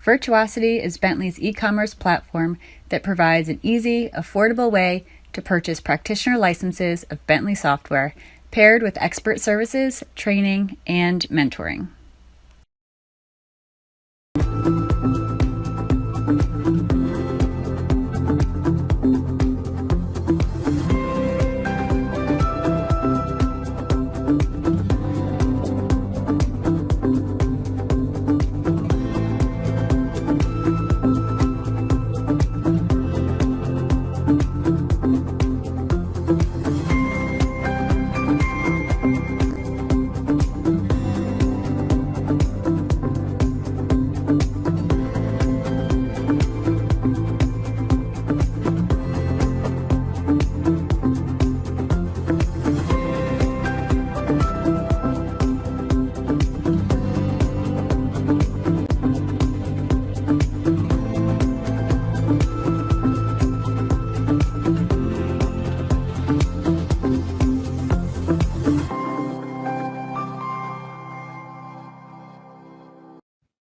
Virtuosity is Bentley's e-commerce platform that provides an easy, affordable way to purchase practitioner licenses of Bentley software, paired with expert services, training, and mentoring.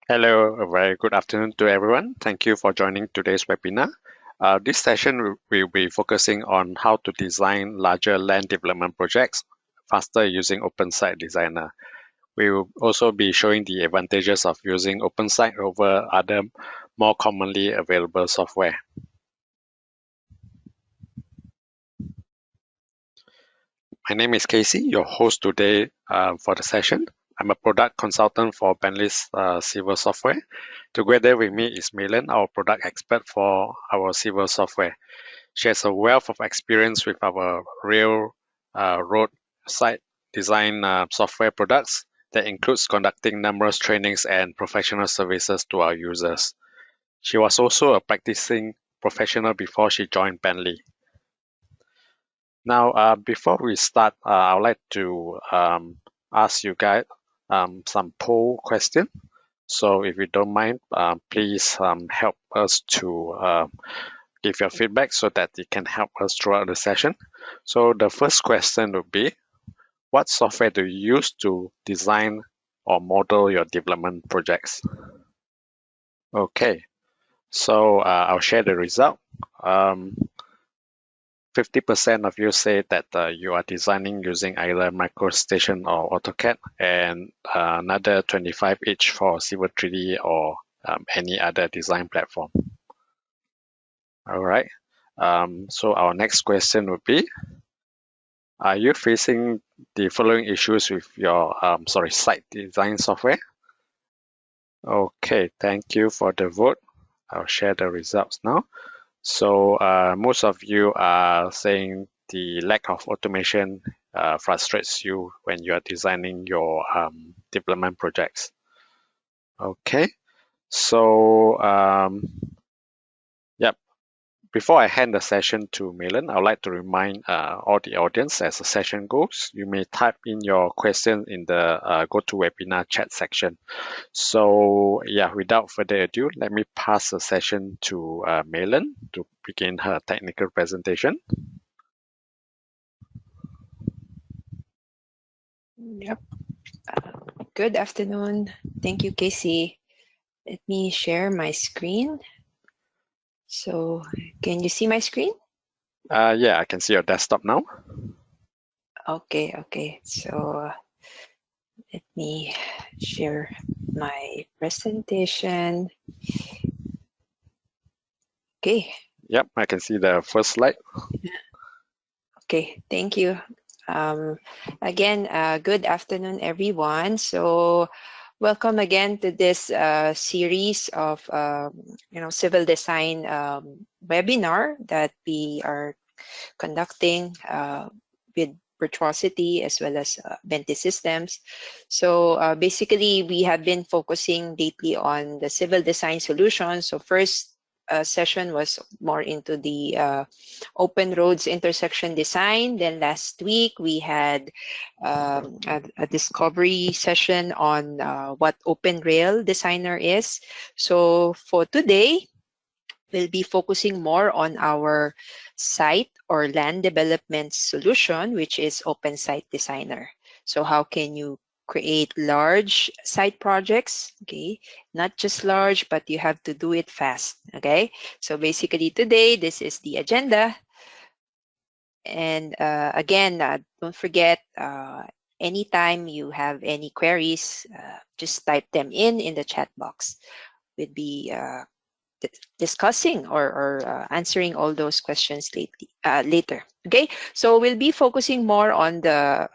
Hello, a very good afternoon to everyone. Thank you for joining today's webinar. This session will be focusing on how to design larger land development projects faster using OpenSite Designer. We will also be showing the advantages of using OpenSite over other more commonly available software. My name is Casey, your host today for the session. I'm a product consultant for Bentley's civil software. Together with me is Melan, our product expert for our civil software. She has a wealth of experience with our real road site design software products that includes conducting numerous trainings and professional services to our users. She was also a practicing professional before she joined Bentley. Now, before we start, I would like to ask you guys some poll question. So if you don't mind, please help us to give your feedback so that it can help us throughout the session. So the first question would be, what software do you use to design or model your development projects? Okay, so I'll share the result. 50% of you say that you are designing using either MicroStation or AutoCAD, and another 25 each for Civil 3D or any other design platform. All right. So our next question would be, are you facing the following issues with your site design software? Okay, thank you for the vote. I'll share the results now. So most of you are saying the lack of automation frustrates you when you are designing your development projects. Okay, so yep. Before I hand the session to Melan, I would like to remind all the audience as the session goes, you may type in your question in the GoToWebinar chat section. So yeah, without further ado, let me pass the session to Melan to begin her technical presentation. Yep. Good afternoon. Thank you, Casey. Let me share my screen. So can you see my screen? Yeah, I can see your desktop now. Okay. So let me share my presentation. Okay. Yep, I can see the first slide. Okay, thank you. Again, good afternoon, everyone. So welcome again to this series of civil design webinar that we are conducting with Virtuosity as well as Bentley Systems. So basically, we have been focusing lately on the civil design solutions. So first session was more into the open roads intersection design. Then last week we had a discovery session on what Open Rail Designer is. So for today, we'll be focusing more on our site or land development solution, which is OpenSite Designer. So how can you create large site projects, okay? Not just large, but you have to do it fast, okay? So basically today, this is the agenda. And again, don't forget, anytime you have any queries, just type them in the chat box. We'll be discussing or answering all those questions later. Okay, so we'll be focusing more on the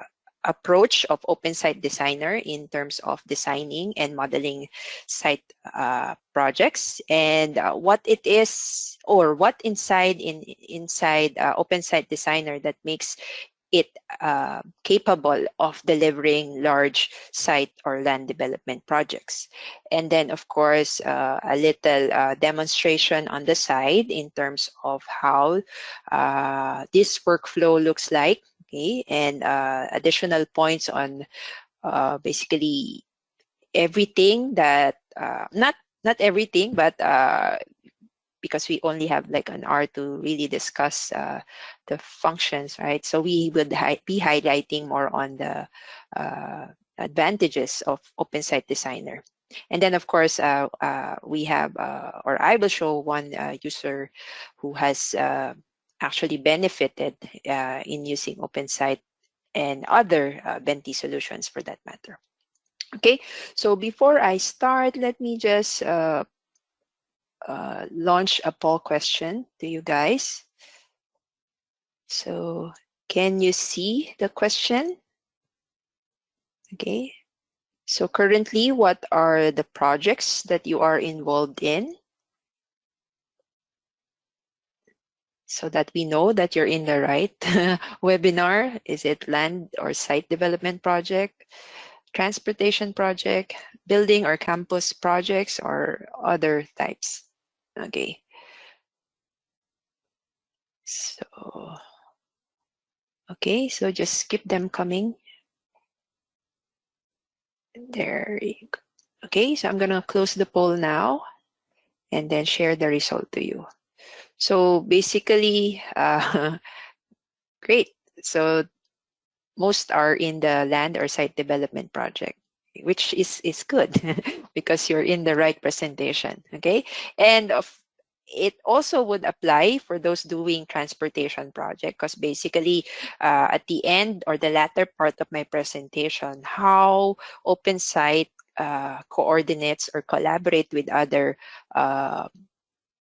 approach of Open Site Designer in terms of designing and modeling site projects, and what it is or what inside Open Site Designer that makes it capable of delivering large site or land development projects. And then, of course, a little demonstration on the side in terms of how this workflow looks like, okay, and additional points on basically everything that, not everything, but because we only have like an hour to really discuss the functions, right? So we would be highlighting more on the advantages of Open Site Designer. And then, of course, we have, or I will show one user who has actually benefited in using Open Site and other Benti solutions for that matter. Okay, so before I start, let me just launch a poll question to you guys. So can you see the question? Okay. So currently, what are the projects that you are involved in? So that we know that you're in the right webinar. Is it land or site development project, transportation project, building or campus projects, or other types? Okay. So, okay, so just keep them coming. There you go. Okay, so I'm gonna close the poll now and then share the result to you. So basically, great. So most are in the land or site development project, which is good because you're in the right presentation, okay? And it also would apply for those doing transportation project, because basically at the end or the latter part of my presentation, how OpenSite coordinates or collaborate with other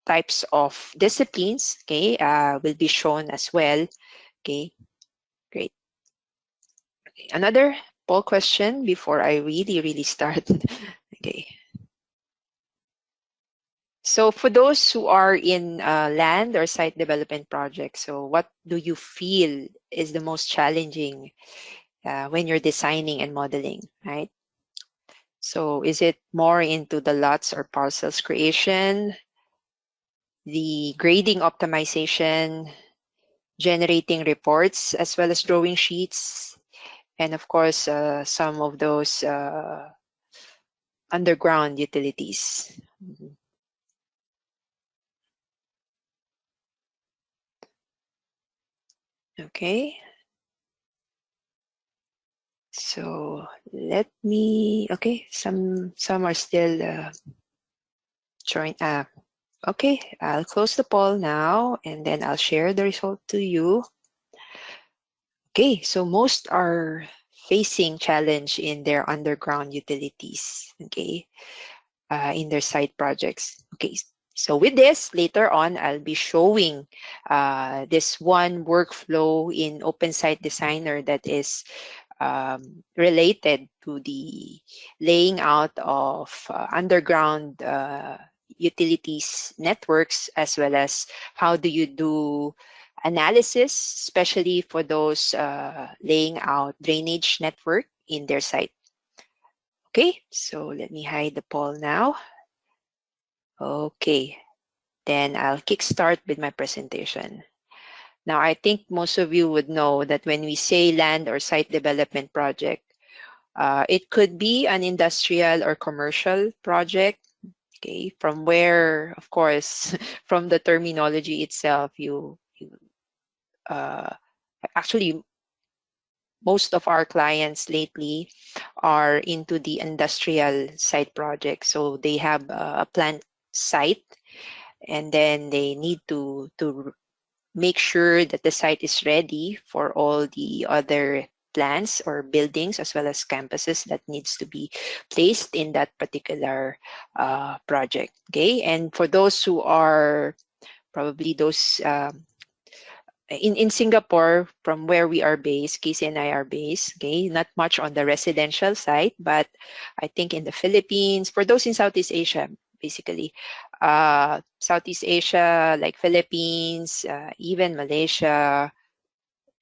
types of disciplines, okay, will be shown as well. Okay, great. Okay. Another poll question before I really start. Okay. So for those who are in land or site development projects, so what do you feel is the most challenging when you're designing and modeling, right? So is it more into the lots or parcels creation, the grading optimization, generating reports, as well as drawing sheets, and of course, some of those underground utilities? Okay. So let me, okay, some are still join. Okay, I'll close the poll now and then I'll share the result to you. Okay, so most are facing challenge in their underground utilities, okay, in their site projects. Okay, so with this, later on, I'll be showing this one workflow in Open Site Designer that is related to the laying out of underground utilities networks, as well as how do you do analysis, especially for those laying out drainage network in their site. Okay, so let me hide the poll now. Okay, then I'll kickstart with my presentation. Now, I think most of you would know that when we say land or site development project, it could be an industrial or commercial project, okay, from where, of course, from the terminology itself, you actually, most of our clients lately are into the industrial site project. So they have a plant site, and then they need to make sure that the site is ready for all the other plants or buildings as well as campuses that needs to be placed in that particular project. Okay, and for those who are probably those in Singapore, from where we are based, Casey and I are based, okay, not much on the residential side, but I think in the Philippines, for those in Southeast Asia, basically, Southeast Asia, like Philippines, even Malaysia,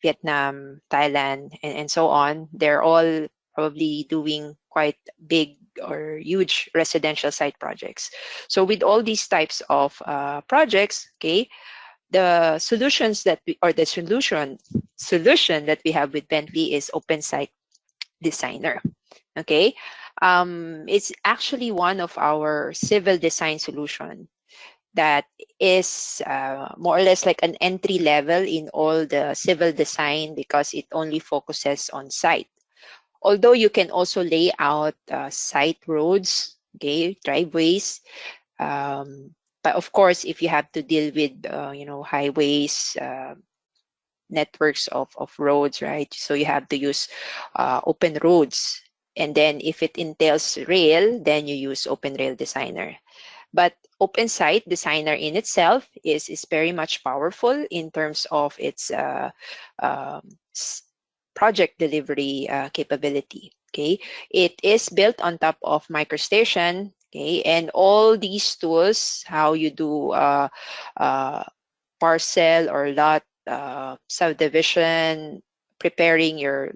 Vietnam, Thailand, and so on, they're all probably doing quite big or huge residential site projects. So with all these types of projects, okay, the solutions that we, or the solution that we have with Bentley is Open Site Designer. Okay, it's actually one of our civil design solution that is more or less like an entry level in all the civil design because it only focuses on site. Although you can also lay out site roads, okay, driveways, but of course, if you have to deal with highways, networks of roads, right? So you have to use open roads. And then if it entails rail, then you use Open Rail Designer. But Open Site Designer in itself is very much powerful in terms of its project delivery capability. Okay, it is built on top of MicroStation. Okay, and all these tools, how you do parcel or lot subdivision, preparing your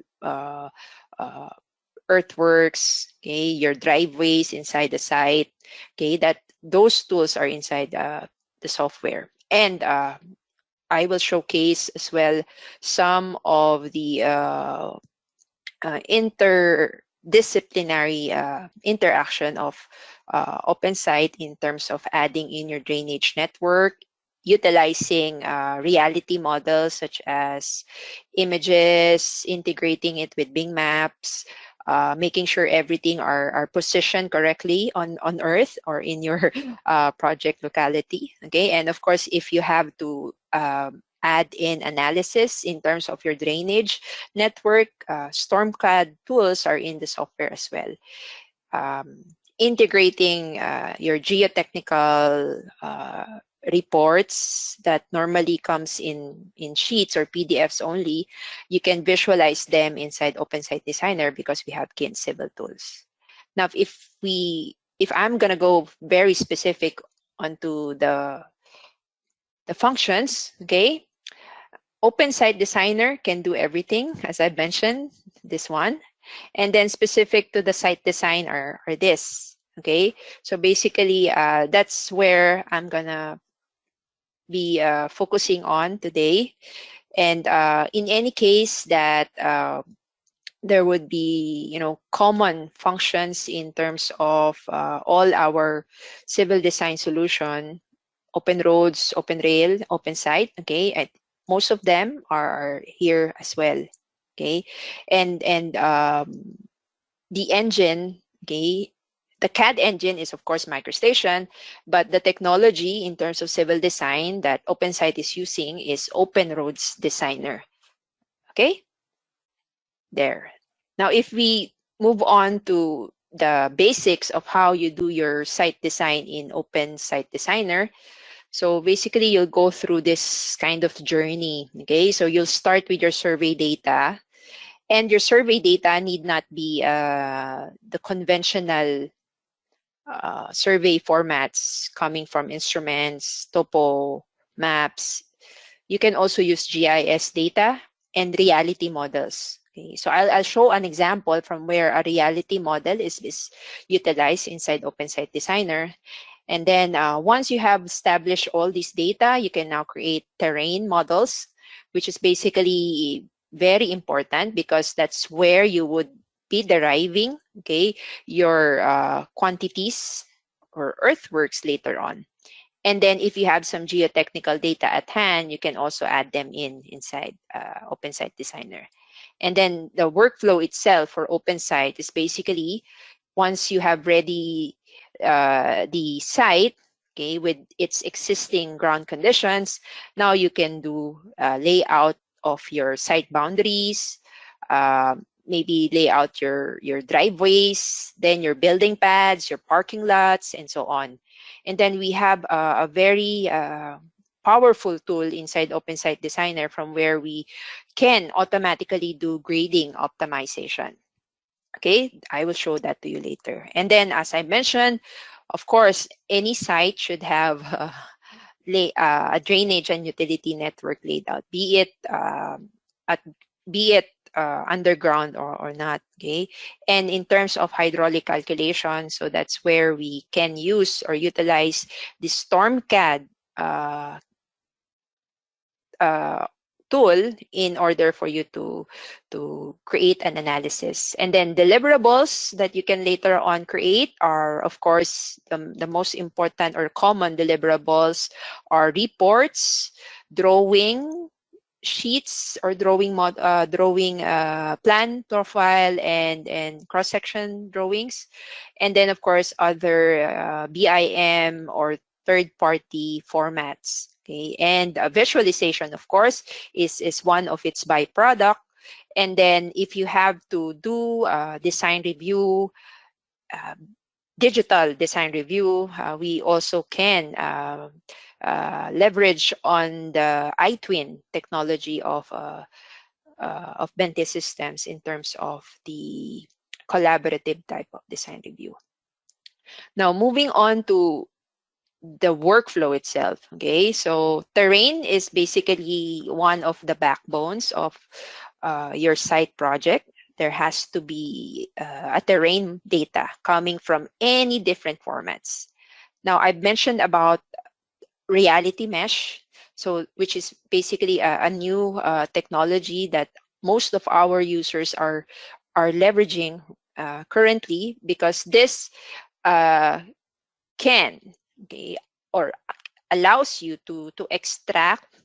earthworks, okay, your driveways inside the site, okay, that those tools are inside the software. And I will showcase as well some of the interdisciplinary interaction of OpenSite in terms of adding in your drainage network, utilizing reality models such as images, integrating it with Bing Maps, making sure everything are positioned correctly on Earth or in your project locality. Okay, and of course, if you have to add in analysis in terms of your drainage network, StormCAD tools are in the software as well. Integrating your geotechnical reports that normally comes in sheets or PDFs only, you can visualize them inside OpenSite Designer because we have Kin Civil tools. Now, if I'm gonna go very specific onto the functions, okay, OpenSite Designer can do everything, as I mentioned, this one. And then specific to the site design are this, okay? So basically, that's where I'm gonna be focusing on today. And in any case that there would be, common functions in terms of all our civil design solution, open roads, open rail, open site, okay? And most of them are here as well, okay? And the engine, okay, the CAD engine is of course MicroStation, but the technology in terms of civil design that OpenSite is using is Open Roads Designer. Okay, there. Now, if we move on to the basics of how you do your site design in OpenSite Designer, so basically you'll go through this kind of journey. Okay, so you'll start with your survey data. And your survey data need not be the conventional survey formats coming from instruments, topo, maps. You can also use GIS data and reality models. Okay, so I'll show an example from where a reality model is utilized inside OpenSite Designer. And then once you have established all this data, you can now create terrain models, which is basically very important because that's where you would be deriving, okay, your quantities or earthworks later on. And then if you have some geotechnical data at hand, you can also add them inside OpenSite Designer. And then the workflow itself for OpenSite is basically once you have ready the site, okay, with its existing ground conditions, now you can do layout of your site boundaries, maybe lay out your driveways, then your building pads, your parking lots, and so on. And then we have a very powerful tool inside OpenSite Designer from where we can automatically do grading optimization. Okay, I will show that to you later. And then, as I mentioned, of course, any site should have a drainage and utility network laid out, be it at be it underground or not. Okay, and in terms of hydraulic calculation, so that's where we can use or utilize the StormCAD uh, tool in order for you to create an analysis. And then deliverables that you can later on create are, of course, the most important or common deliverables are reports, drawing sheets or drawing plan profile and cross-section drawings, and then of course other BIM or third-party formats. Okay, and visualization, of course, is one of its byproduct. And then if you have to do design review, uh, digital design review, we also can leverage on the iTwin technology of Bentley Systems in terms of the collaborative type of design review. Now, moving on to the workflow itself. Okay, so terrain is basically one of the backbones of your site project. There has to be a terrain data coming from any different formats. Now, I've mentioned about reality mesh, so which is basically a new technology that most of our users are leveraging currently, because this can, okay, or allows you to extract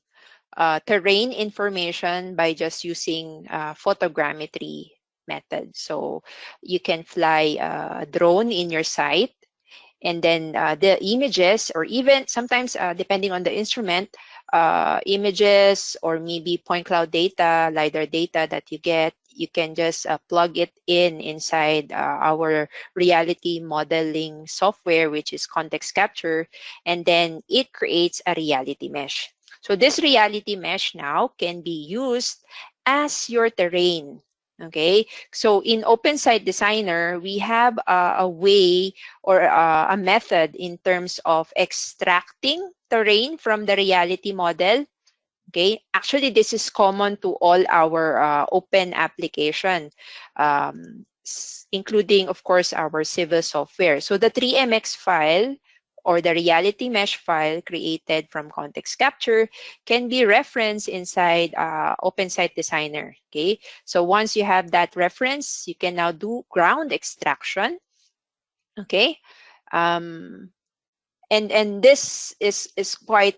terrain information by just using photogrammetry method. So you can fly a drone in your site, and then the images, or even sometimes depending on the instrument, images or maybe point cloud data, LiDAR data that you get, you can just plug it inside our reality modeling software, which is Context Capture, and then it creates a reality mesh. So this reality mesh now can be used as your terrain. Okay, so in OpenSite Designer, we have a way or a method in terms of extracting terrain from the reality model. Okay, actually, this is common to all our open application, including, of course, our civil software. So the 3MX file or the reality mesh file created from Context Capture can be referenced inside OpenSite Designer. Okay, so once you have that reference, you can now do ground extraction. Okay, and this is quite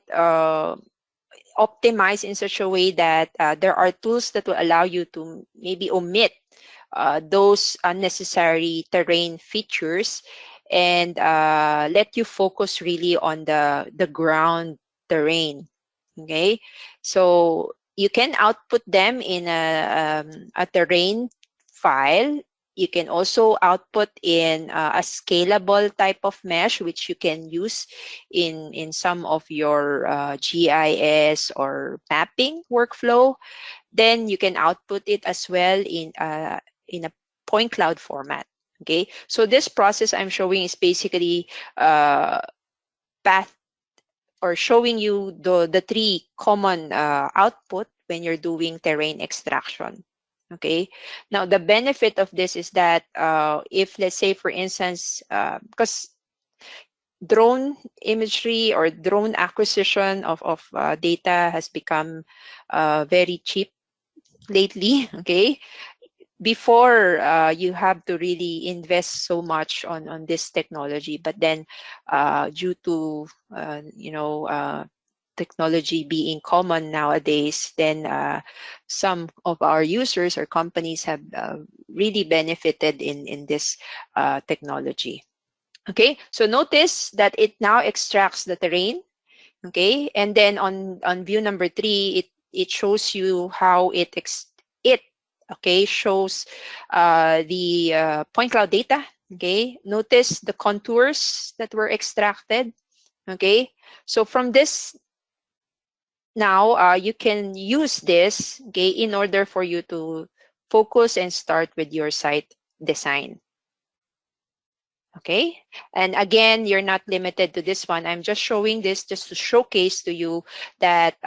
optimized in such a way that there are tools that will allow you to maybe omit those unnecessary terrain features and let you focus really on the ground terrain. Okay, so you can output them in a terrain file. You can also output in a scalable type of mesh, which you can use in some of your GIS or mapping workflow. Then you can output it as well in a point cloud format. Okay, so this process I'm showing is basically path or showing you the three common output when you're doing terrain extraction. Okay, now the benefit of this is that if, let's say, for instance, because drone imagery or drone acquisition of data has become very cheap lately. Okay, before you have to really invest so much on this technology, but then due to technology being common nowadays, then some of our users or companies have really benefited in this technology. Okay, so notice that it now extracts the terrain. Okay, and then on view number 3, it shows you how it shows the point cloud data. Okay, notice the contours that were extracted. Okay, so from this now you can use this, okay, in order for you to focus and start with your site design. Okay, and again, you're not limited to this one. I'm just showing this just to showcase to you that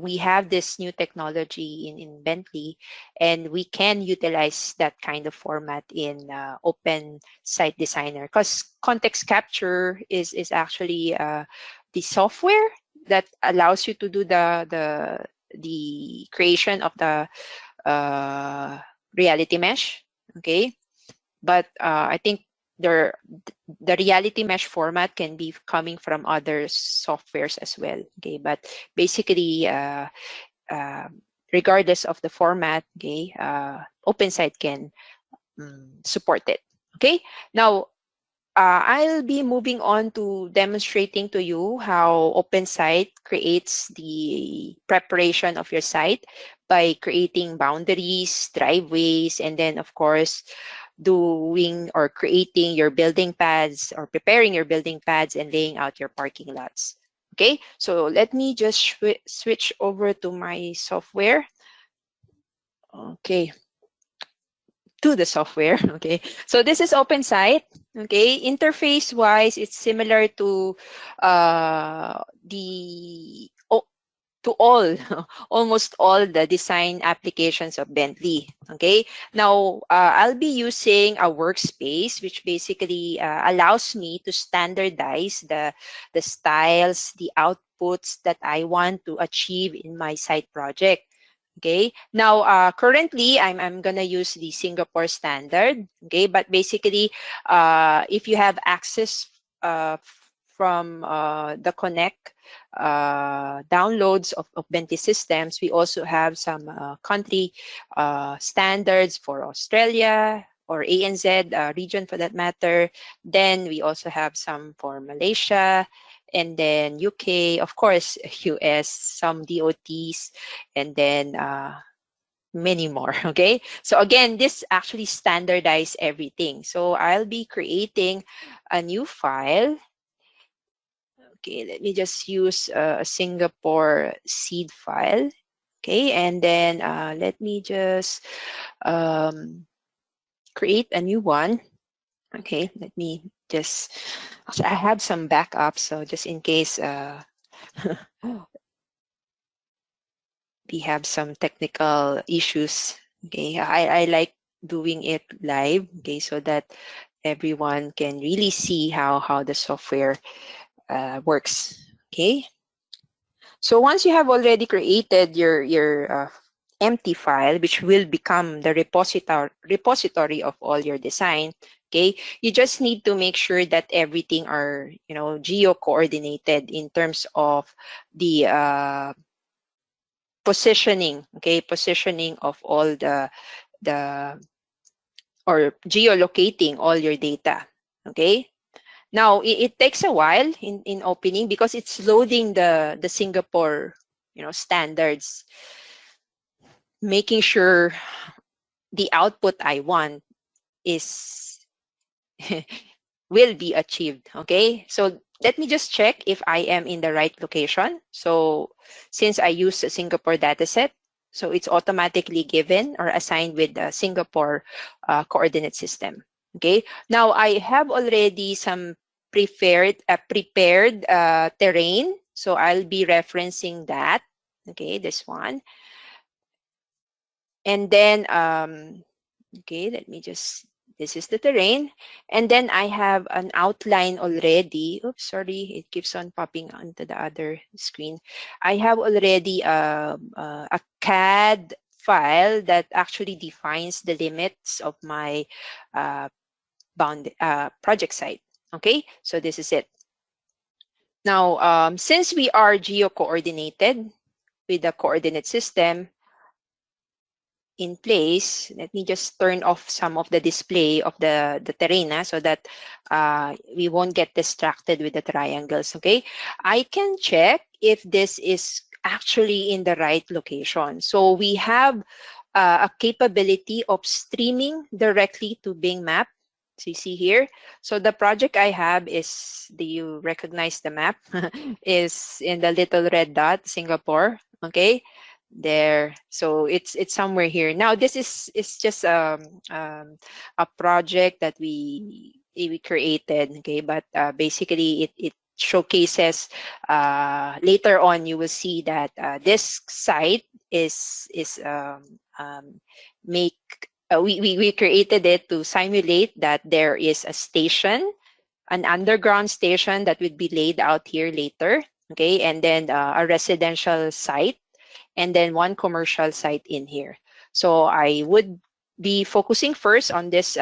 we have this new technology in Bentley, and we can utilize that kind of format in Open Site Designer, because context capture is actually the software that allows you to do the creation of the reality mesh. Okay, but I think the reality mesh format can be coming from other softwares as well. Okay, but basically regardless of the format, okay, OpenSite can support it. Okay, now I'll be moving on to demonstrating to you how OpenSite creates the preparation of your site by creating boundaries, driveways, and then of course doing or creating your building pads or preparing your building pads and laying out your parking lots. Okay, so let me just switch over to my software. Okay, to the software. Okay, so this is OpenSite. Okay, interface wise, it's similar to to all almost all the design applications of Bentley. Okay, now I'll be using a workspace which basically allows me to standardize the styles, the outputs that I want to achieve in my site project. Okay, now currently I'm gonna use the Singapore standard. Okay, but basically if you have access from the Connect downloads of Bentley systems, we also have some country standards for Australia or ANZ region for that matter. Then we also have some for Malaysia, and then UK, of course, US, some DOTs, and then many more. Okay, so again, this actually standardize everything. So I'll be creating a new file. Okay, let me just use a Singapore seed file. Okay, and then let me just create a new one. Okay, let me just, I have some backups, so just in case we have some technical issues. Okay, I like doing it live, okay, so that everyone can really see how the software works. Okay, so once you have already created your empty file, which will become the repository of all your design, okay, you just need to make sure that everything are, you know, geo coordinated in terms of the positioning. Okay, positioning of all the or geolocating all your data. Okay, now it takes a while in opening because it's loading the Singapore, you know, standards, making sure the output I want is will be achieved. Okay, so let me just check if I am in the right location. So since I use a Singapore dataset, so it's automatically given or assigned with the Singapore coordinate system. Okay, now I have already some prepared terrain, so I'll be referencing that. Okay, this one. And then okay, let me just, this is the terrain, and then I have an outline already. Oops, sorry, it keeps on popping onto the other screen. I have already a CAD file that actually defines the limits of my project site. Okay, so this is it. Now, since we are geo-coordinated with the coordinate system in place, let me just turn off some of the display of the terrain so that we won't get distracted with the triangles, okay? I can check if this is actually in the right location. So we have a capability of streaming directly to Bing Map. So you see here. So the project I have is, do you recognize the map? Is in the little red dot, Singapore, okay? There, so it's somewhere here. Now this is just a project that we created, okay? But basically it showcases, later on you will see that this site is make we created it to simulate that there is a station, an underground station that would be laid out here later, okay? And then a residential site, and then one commercial site in here. So I would be focusing first on this,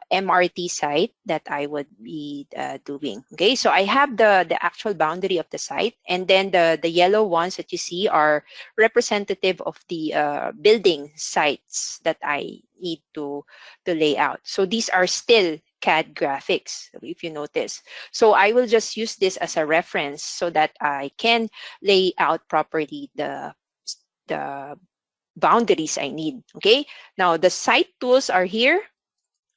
MRT site that I would be doing. Okay, so I have the actual boundary of the site, and then the yellow ones that you see are representative of the building sites that I need to lay out. So these are still CAD graphics, if you notice. So I will just use this as a reference so that I can lay out properly the boundaries I need. Okay, now the site tools are here.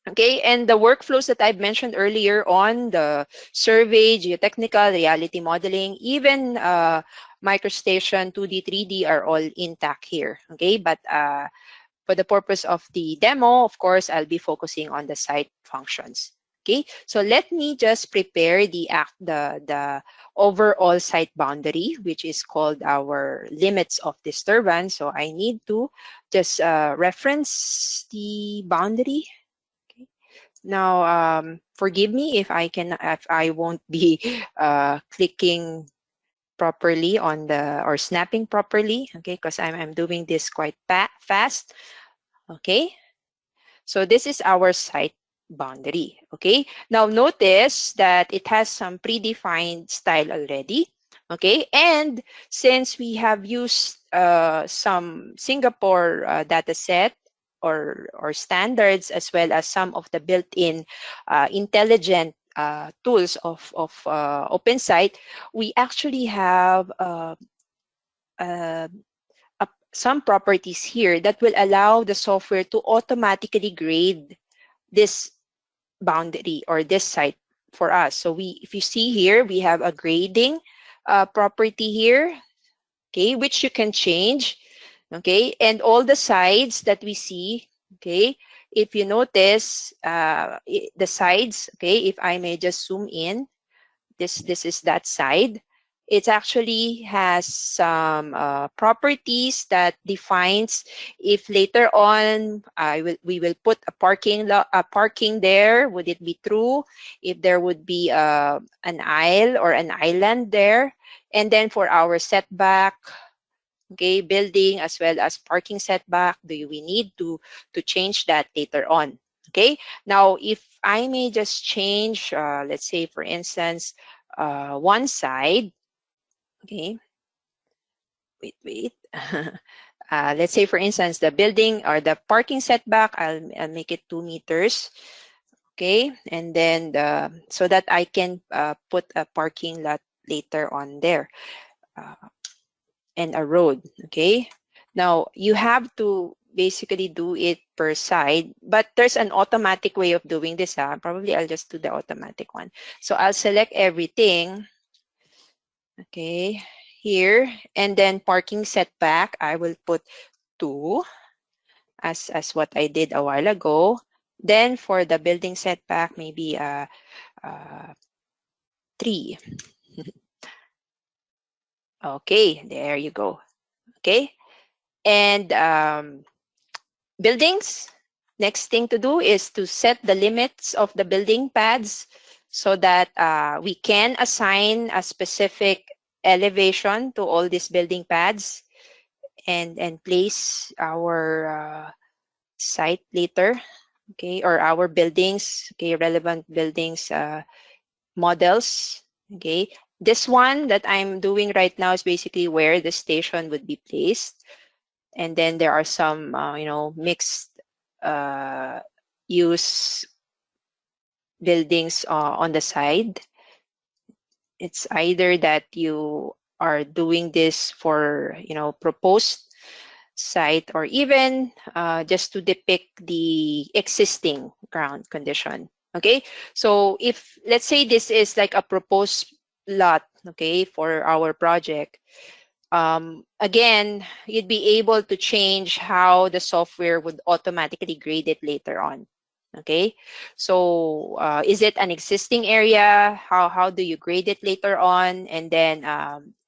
Okay, and the workflows that I've mentioned earlier on, the survey, geotechnical, reality modeling, even MicroStation 2D, 3D are all intact here. Okay, but for the purpose of the demo, of course, I'll be focusing on the site functions. Okay, so let me just prepare the overall site boundary, which is called our limits of disturbance. So I need to just reference the boundary. Now, forgive me if I won't be clicking properly on or snapping properly, okay, because I'm doing this quite fast, okay. So this is our site boundary, okay. Now notice that it has some predefined style already, okay, and since we have used some Singapore data set, or standards, as well as some of the built-in intelligent tools of OpenSite, we actually have uh, some properties here that will allow the software to automatically grade this boundary or this site for us. So if you see here, we have a grading property here, okay, which you can change. Okay, and all the sides that we see, okay, if you notice the sides, okay, if I may just zoom in, this is that side. It actually has some properties that defines if later on we will put a parking there, would it be true? If there would be an aisle or an island there, and then for our setback, okay, building as well as parking setback, we need to change that later on. Okay, now if I may just change, let's say for instance, one side, okay, wait. Let's say for instance, the building or the parking setback, I'll make it 2 meters. Okay, and then so that I can put a parking lot later on there. And a road. Okay, now you have to basically do it per side, but there's an automatic way of doing this. Probably I'll just do the automatic one. So I'll select everything, okay, here, and then parking setback, I will put 2 as what I did a while ago. Then for the building setback, maybe 3. Okay, there you go. Okay, and buildings, next thing to do is to set the limits of the building pads so that we can assign a specific elevation to all these building pads and place our site later, okay, or our buildings, okay, relevant buildings models, Okay, this one that I'm doing right now is basically where the station would be placed. And then there are some, mixed use buildings on the side. It's either that you are doing this for, proposed site, or even just to depict the existing ground condition. Okay, so if let's say this is like a proposed lot, okay, for our project, again, you'd be able to change how the software would automatically grade it later on. Okay, so is it an existing area? How do you grade it later on? And then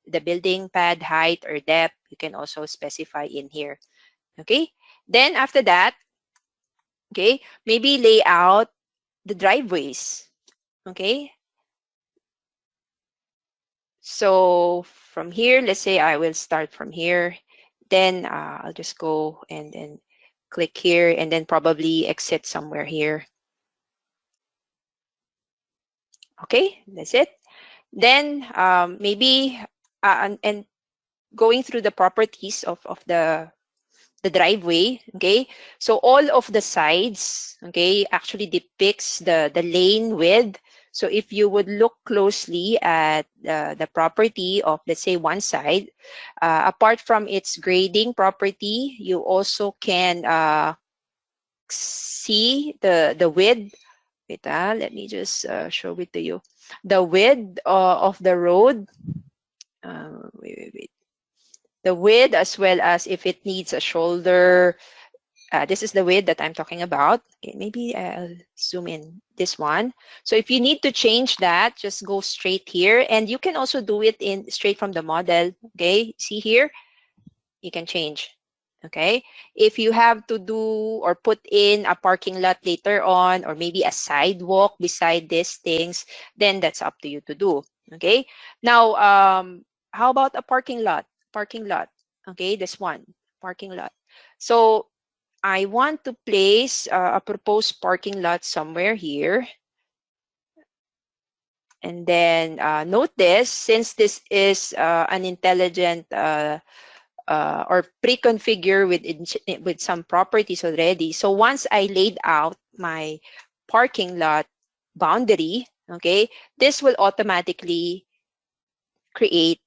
the building pad height or depth, you can also specify in here. Okay, then after that, okay, maybe lay out the driveways. Okay, so from here, let's say I will start from here. Then I'll just go and then click here and then probably exit somewhere here. Okay, that's it. Then maybe and going through the properties of the driveway. Okay, so all of the sides, okay, actually depicts the lane width. So if you would look closely at the property of, let's say, one side, apart from its grading property, you also can see the width. Wait, let me just show it to you. The width of the road. Wait. The width, as well as if it needs a shoulder. This is the width that I'm talking about. Okay, maybe I'll zoom in this one. So if you need to change that, just go straight here, and you can also do it in straight from the model. Okay, see here, you can change. Okay, if you have to do or put in a parking lot later on, or maybe a sidewalk beside these things, then that's up to you to do. Okay, now how about a parking lot? Okay, this one, parking lot. So I want to place a proposed parking lot somewhere here. And then note this, since this is an intelligent or pre-configure with some properties already. So once I laid out my parking lot boundary, okay, this will automatically create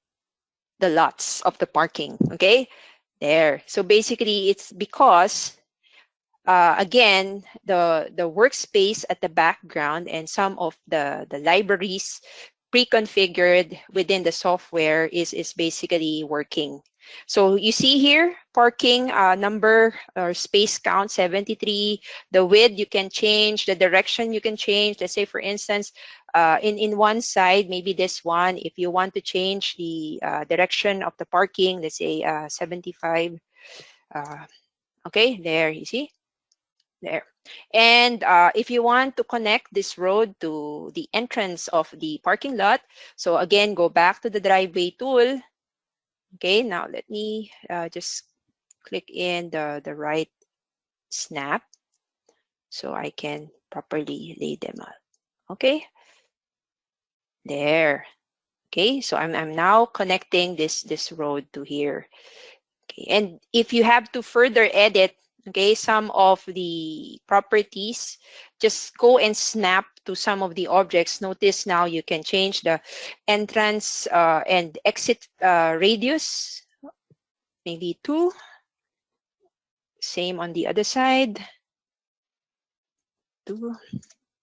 the lots of the parking. Okay, there. So basically, it's because again, the workspace at the background and some of the libraries pre-configured within the software is basically working. So you see here, parking number or space count 73. The width you can change, the direction you can change. Let's say, for instance, in one side, maybe this one, if you want to change the direction of the parking, let's say 75. Okay, there, you see? There. And if you want to connect this road to the entrance of the parking lot, so again, go back to the driveway tool. Okay, now let me just click in the right snap so I can properly lay them out. Okay, there. Okay, so I'm now connecting this road to here. Okay, and if you have to further edit, okay, some of the properties, just go and snap to some of the objects. Notice now you can change the entrance and exit radius, maybe 2. Same on the other side, 2.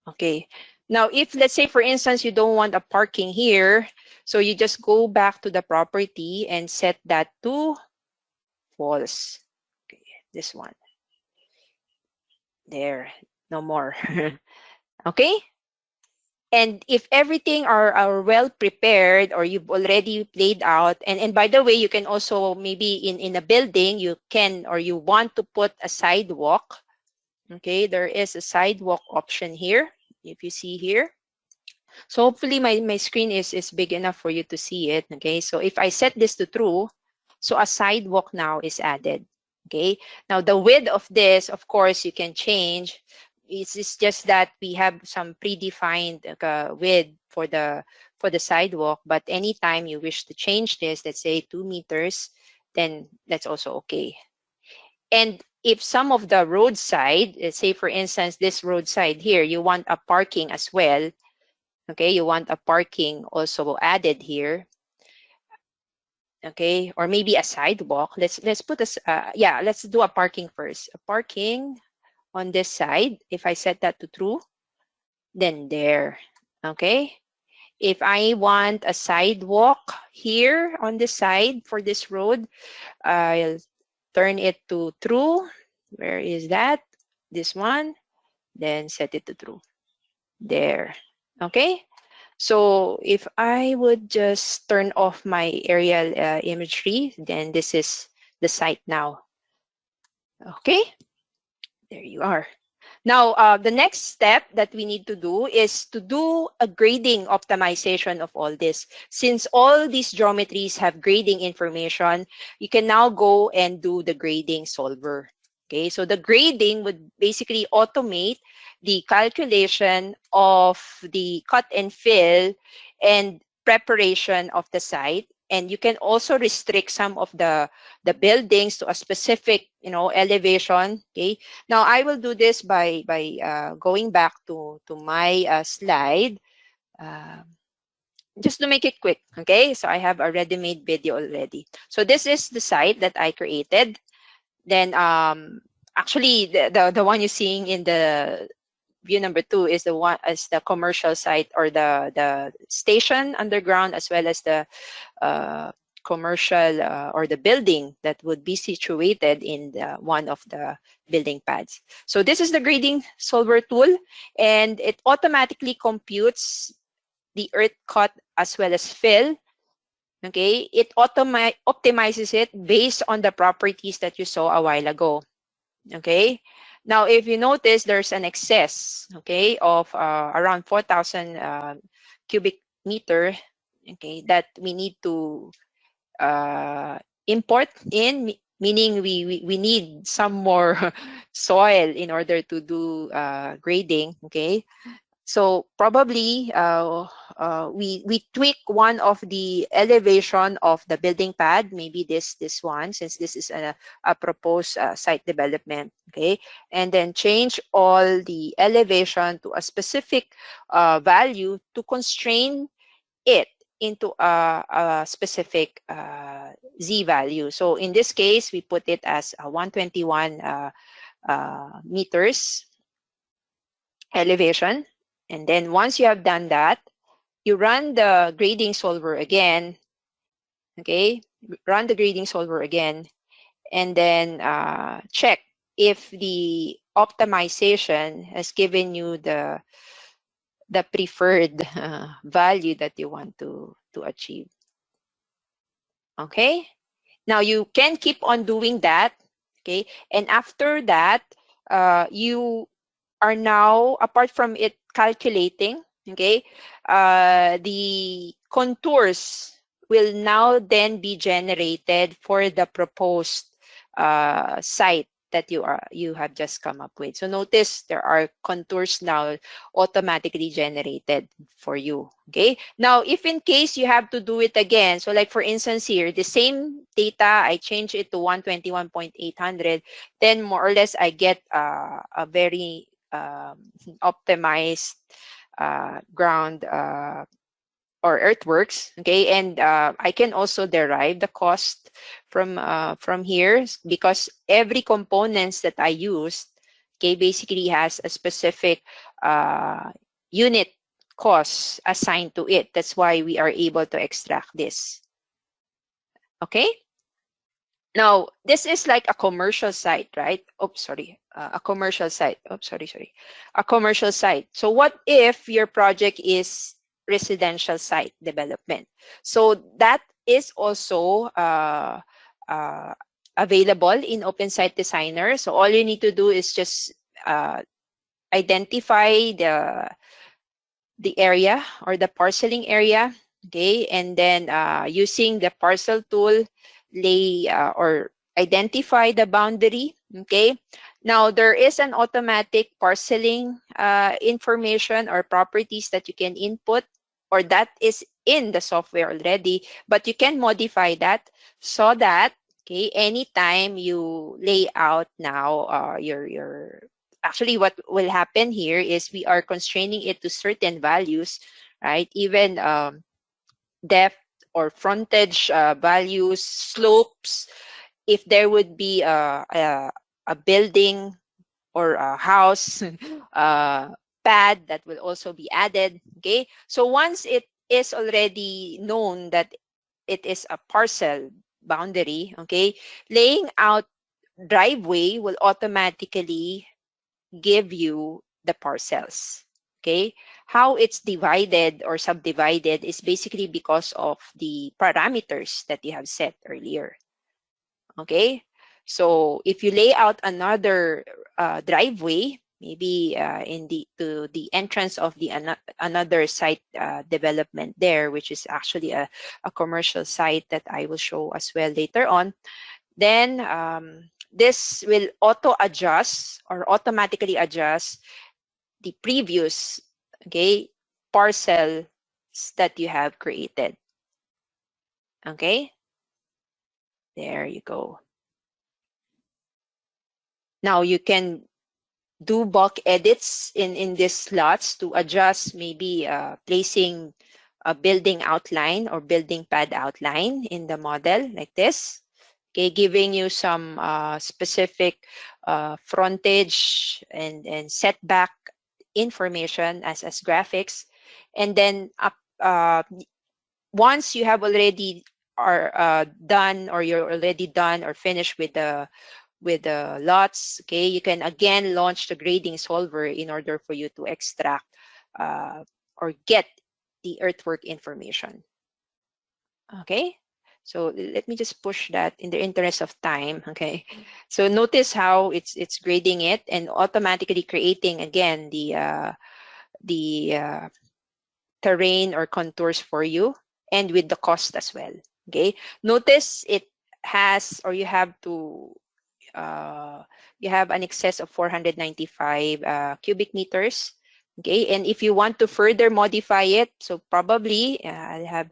Okay. Now, if let's say, for instance, you don't want a parking here, so you just go back to the property and set that to false. Okay, this one. There, no more. Okay, and if everything are well prepared, or you've already played out, and by the way, you can also maybe in a building, you can, or you want to put a sidewalk. Okay, there is a sidewalk option here, if you see here. So hopefully my screen is big enough for you to see it. Okay, so if I set this to true, so a sidewalk now is added. Okay, now the width of this, of course, you can change. It's just that we have some predefined width for the sidewalk. But anytime you wish to change this, let's say 2 meters, then that's also okay. And if some of the roadside, let's say for instance, this roadside here, you want a parking as well, okay, you want a parking also added here, okay, or maybe a sidewalk. Let's put this, yeah, let's do a parking first. A parking on this side, if I set that to true, then there, okay. If I want a sidewalk here on this side for this road, I'll turn it to true. Where is that? This one. Then set it to true. There. Okay. So if I would just turn off my aerial imagery, then this is the site now. Okay. There you are. Now, the next step that we need to do is to do a grading optimization of all this. Since all these geometries have grading information, you can now go and do the grading solver. Okay, so the grading would basically automate the calculation of the cut and fill and preparation of the site. And you can also restrict some of the buildings to a specific, elevation. Okay. Now I will do this by going back to my slide, just to make it quick. Okay. So I have a ready-made video already. So this is the site that I created. Then actually the one you're seeing in the view number 2 is the one as the commercial site, or the station underground, as well as the commercial or the building that would be situated in one of the building pads. So this is the grading solver tool, and it automatically computes the earth cut as well as fill. Okay, it optimizes it based on the properties that you saw a while ago. Okay, now if you notice, there's an excess, okay, of around 4,000 cubic meter, okay, that we need to import in, meaning we need some more soil in order to do grading. Okay, so probably we tweak one of the elevation of the building pad, maybe this one, since this is a proposed site development. Okay, and then change all the elevation to a specific value to constrain it into a specific Z value. So in this case, we put it as 121 meters elevation. And then once you have done that, you run the grading solver again. Okay, run the grading solver again, and then check if the optimization has given you the preferred value that you want to achieve. Okay, now you can keep on doing that. Okay, and after that, you are now, apart from it calculating, okay, the contours will now then be generated for the proposed site that you have just come up with. So notice there are contours now automatically generated for you. Okay, now if in case you have to do it again, so like for instance here, the same data, I change it to 121.800, then more or less I get a very optimized ground or earthworks. Okay, and I can also derive the cost from here, because every components that I used, okay, basically has a specific unit cost assigned to it. That's why we are able to extract this. Okay, now this is like a commercial site, right? Oops, sorry, a commercial site. Oops, sorry, a commercial site. So what if your project is residential site development? So that is also available in OpenSite Designer. So all you need to do is just identify the area or the parceling area. Okay, and then using the parcel tool, lay or identify the boundary. Okay, now there is an automatic parceling information or properties that you can input or that is in the software already, but you can modify that so that, okay, anytime you lay out now your actually what will happen here is we are constraining it to certain values, right? Even depth or frontage values, slopes, if there would be a building or a house pad that will also be added. Okay, so once it is already known that it is a parcel boundary, okay, laying out driveway will automatically give you the parcels. Okay, how it's divided or subdivided is basically because of the parameters that you have set earlier. Okay, so if you lay out another driveway, maybe in the entrance of the another site development there, which is actually a commercial site that I will show as well later on, then this will auto adjust or automatically adjust the previous, okay, parcels that you have created. Okay, there you go. Now you can do bulk edits in these slots to adjust, maybe placing a building outline or building pad outline in the model like this. Okay, giving you some specific frontage and setback information as graphics. And then once you have already are done, or you're already done or finished with the lots, okay, you can again launch the grading solver in order for you to extract or get the earthwork information. Okay, so let me just push that in the interest of time. Okay, so notice how it's grading it and automatically creating again the terrain or contours for you, and with the cost as well. Okay, notice it has, or you have to you have an excess of 495 cubic meters. Okay, and if you want to further modify it, so probably I have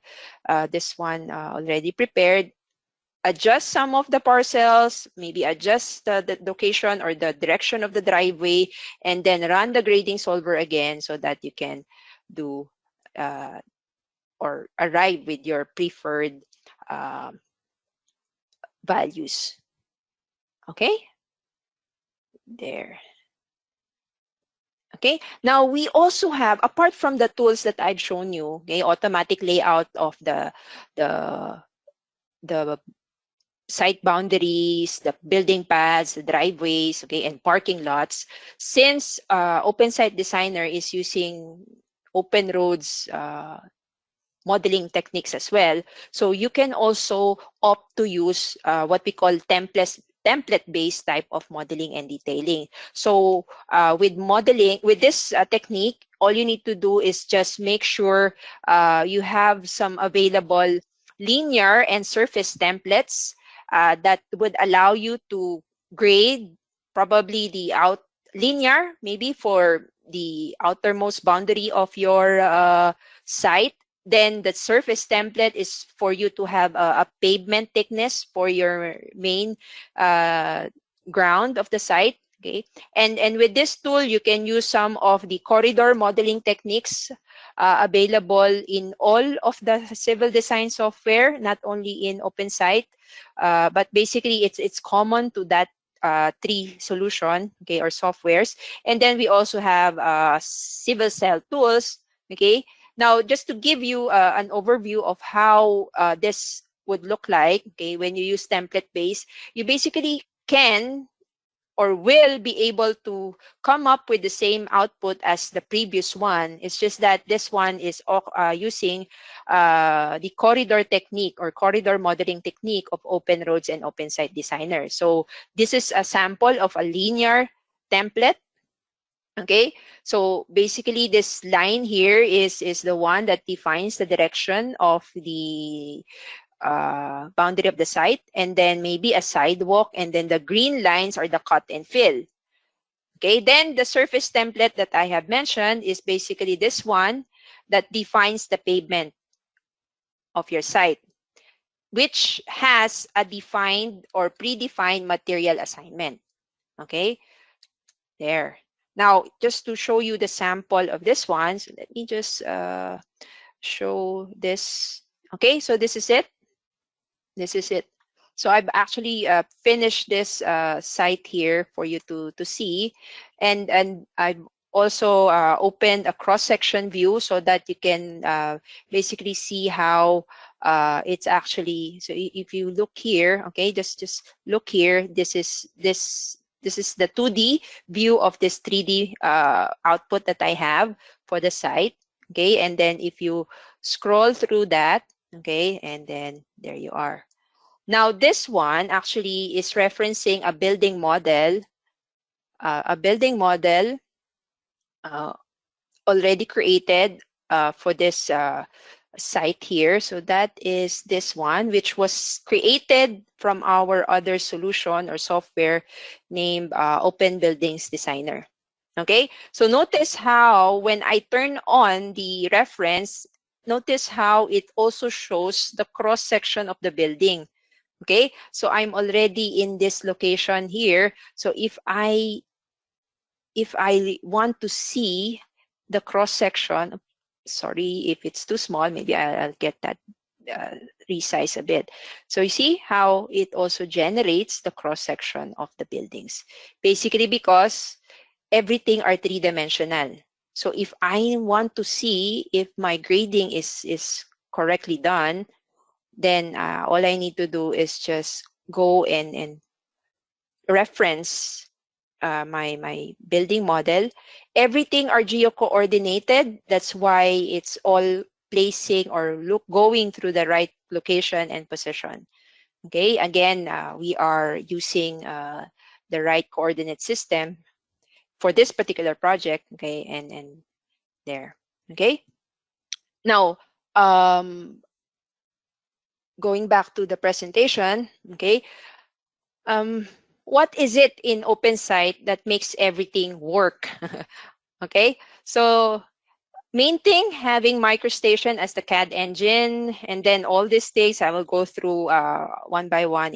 this one already prepared. Adjust some of the parcels, maybe adjust the location or the direction of the driveway, and then run the grading solver again so that you can do or arrive with your preferred values. Okay, there. Okay, now we also have, apart from the tools that I've shown you, okay, automatic layout of the site boundaries, the building paths, the driveways, okay, and parking lots. Since OpenSite Designer is using OpenRoads modeling techniques as well, so you can also opt to use what we call template-based type of modeling and detailing. So with modeling, with this technique, all you need to do is just make sure you have some available linear and surface templates that would allow you to grade probably the linear, maybe for the outermost boundary of your site. Then the surface template is for you to have a pavement thickness for your main ground of the site. Okay, and with this tool, you can use some of the corridor modeling techniques available in all of the civil design software, not only in OpenSite, but basically it's common to that three solution, okay, or softwares. And then we also have civil cell tools. Okay, now just to give you an overview of how this would look like, okay, when you use template based, you basically can or will be able to come up with the same output as the previous one. It's just that this one is using the corridor technique or corridor modeling technique of OpenRoads and OpenSite Designer. So this is a sample of a linear template. Okay, so basically this line here is the one that defines the direction of the boundary of the site, and then maybe a sidewalk, and then the green lines are the cut and fill. Okay, then the surface template that I have mentioned is basically this one that defines the pavement of your site, which has a defined or predefined material assignment. Okay, there. Now, just to show you the sample of this one, so let me just show this. Okay, so this is it. This is it. So I've actually finished this site here for you to see, and I've also opened a cross-section view so that you can basically see how it's actually. So if you look here, okay, just look here. This is the 2D view of this 3D output that I have for the site. Okay, and then if you scroll through that, okay, and then there you are. Now this one actually is referencing a building model, already created for this site here. So that is this one, which was created from our other solution or software named Open Buildings Designer. Okay, so notice how when I turn on the reference, notice how it also shows the cross section of the building. Okay, so I'm already in this location here. So if I want to see the cross section, sorry if it's too small, maybe I'll get that resize a bit. So you see how it also generates the cross section of the buildings, basically because everything are three-dimensional. So if I want to see if my grading is correctly done, then all I need to do is just go and reference my building model. Everything are geo-coordinated. That's why it's all placing or going through the right location and position. Okay, again, we are using the right coordinate system for this particular project. Okay, and there. Okay, now going back to the presentation. Okay, what is it in OpenSite that makes everything work? Okay, so main thing, having MicroStation as the CAD engine, and then all these things I will go through one by one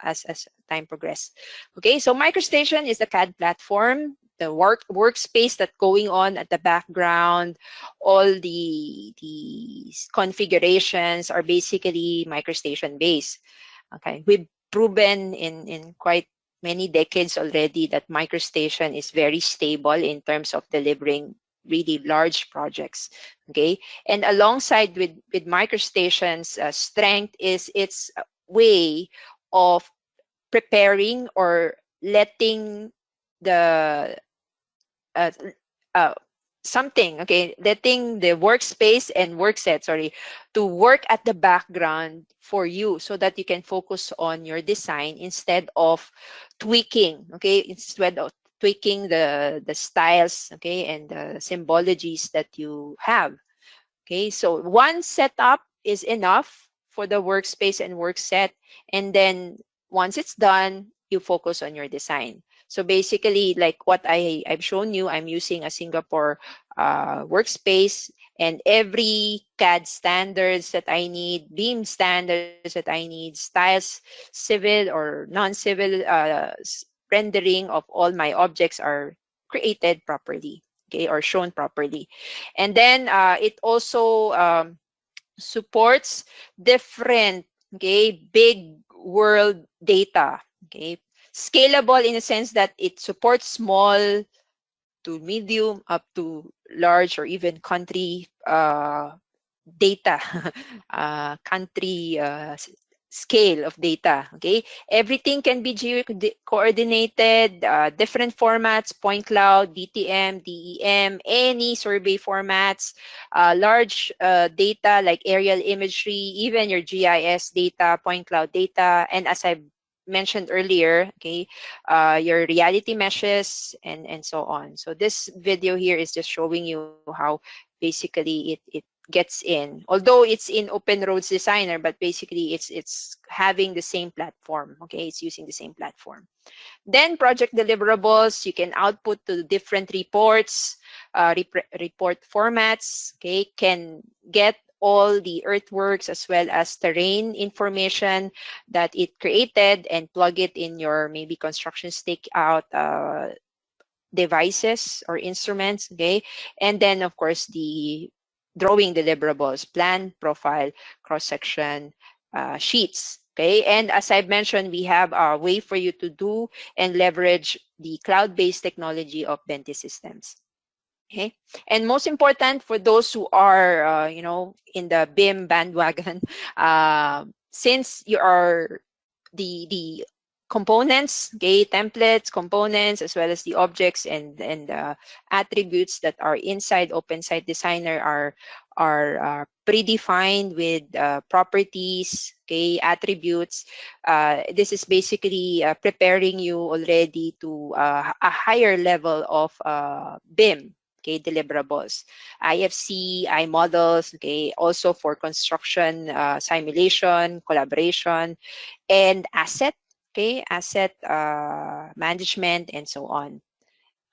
as time progress. Okay, so MicroStation is the CAD platform, the workspace that's going on at the background. All the configurations are basically MicroStation based. Okay, we've proven in quite many decades already that MicroStation is very stable in terms of delivering really large projects. Okay, and alongside with MicroStation's strength is its way of preparing or letting the uh, uh, letting the workspace and workset, to work at the background for you so that you can focus on your design instead of tweaking, the styles, okay, and the symbologies that you have. Okay, so one setup is enough for the workspace and workset, and then once it's done, you focus on your design. So basically, like what I've shown you, I'm using a Singapore workspace, and every CAD standards that I need, BIM standards that I need, styles, civil or non-civil rendering of all my objects are created properly, okay, or shown properly. And then it also supports different, okay, big world data, okay, scalable in a sense that it supports small to medium up to large or even country data, country scale of data. Okay, everything can be coordinated, different formats, point cloud, DTM, DEM, any survey formats, large data like aerial imagery, even your GIS data, point cloud data, and as I mentioned earlier, okay, your reality meshes and so on. So this video here is just showing you how basically it gets in, although it's in Open Roads Designer, but basically it's having the same platform. Okay, it's using the same platform. Then project deliverables, you can output to different reports, report formats. Okay, can get all the earthworks as well as terrain information that it created and plug it in your maybe construction stakeout devices or instruments. Okay, and then of course the drawing deliverables, plan, profile, cross-section sheets. Okay, and as I've mentioned, we have a way for you to do and leverage the cloud-based technology of Bentley Systems. Okay, and most important for those who are, in the BIM bandwagon, since you are the components, okay, templates, components, as well as the objects and attributes that are inside OpenSite Designer are predefined with properties, okay, attributes. This is basically preparing you already to a higher level of BIM. Okay, deliverables, IFC, iModels, okay, also for construction, simulation, collaboration, and asset, okay, asset management, and so on.